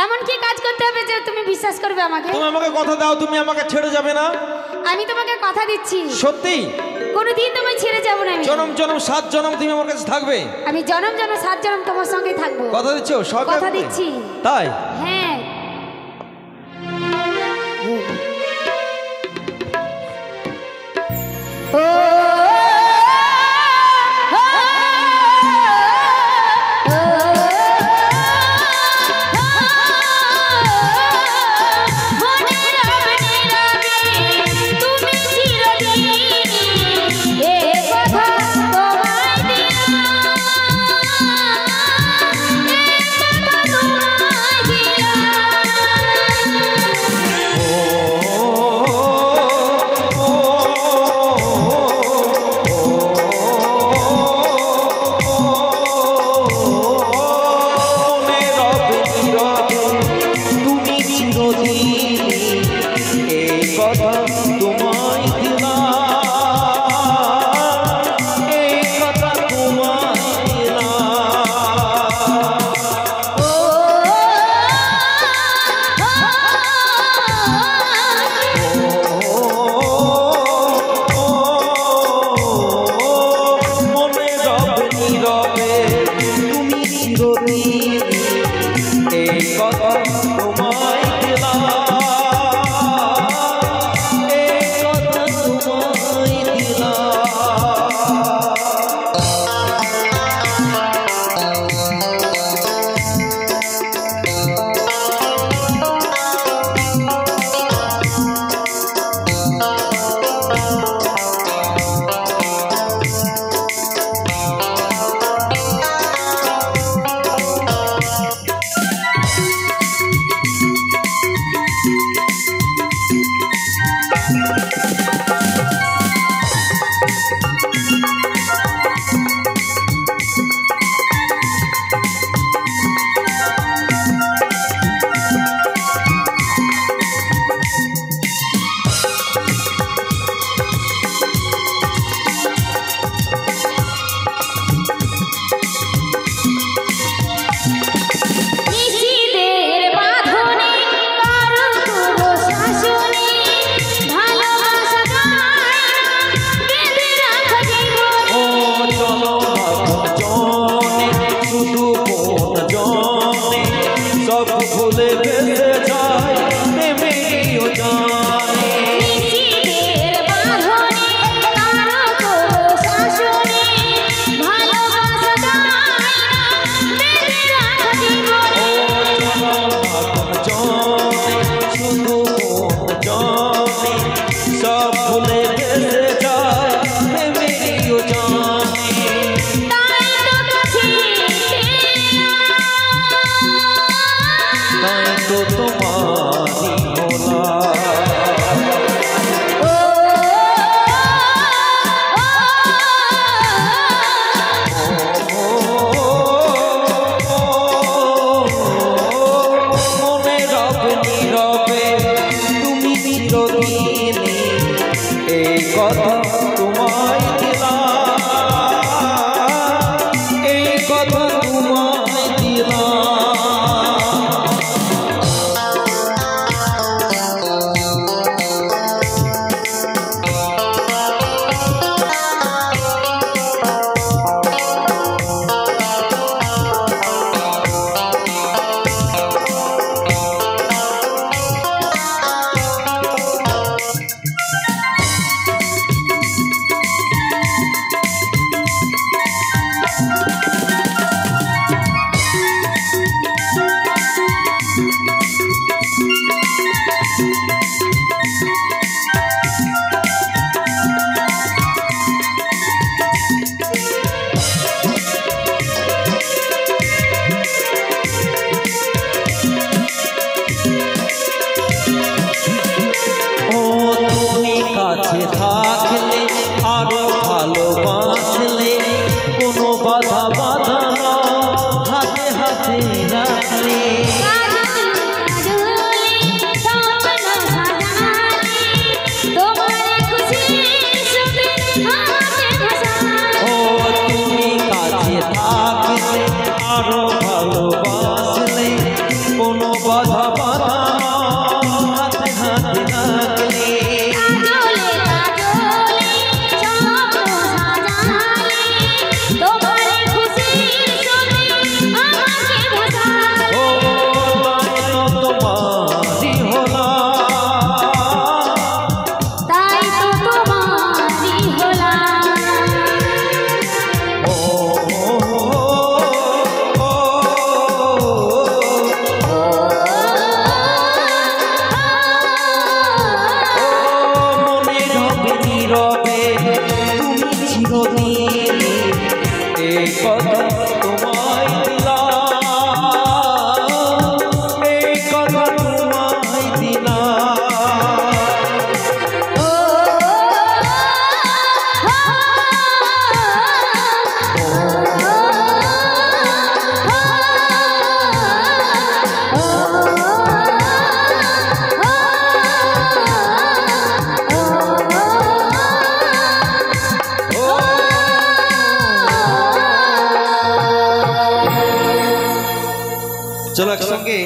এমন কি কাজ করতে হবে যে তুমি বিশ্বাস করবে আমাকে? তুমি আমাকে কথা দাও, তুমি আমাকে ছেড়ে যাবে না? আমি তোমাকে কথা দিচ্ছি, সত্যি কোনোদিন তোমায় ছেড়ে যাব না। আমি জনম জনম 7 জনম তুমি আমার কাছে থাকবে। আমি জনম জনম 7 জনম তোমার সঙ্গে থাকবো। কথা দিচ্ছ? সব কথা দিচ্ছি। তাই? হ্যাঁ। ও বাধা বাধা হাতে হাতে রাখলে কাজলে কাজলে স্বপ্ন সাজালে তোমার খুশির ছবি আমাকে ভাসালে ও তাই তো তোমারই হলাম তাই তো তোমারই হলাম ও মনে রবে নীরবে তুমি চিরদিন এই কথা তোমায় দিলাম এই কথা তোমায় দিলাম চলো একসঙ্গে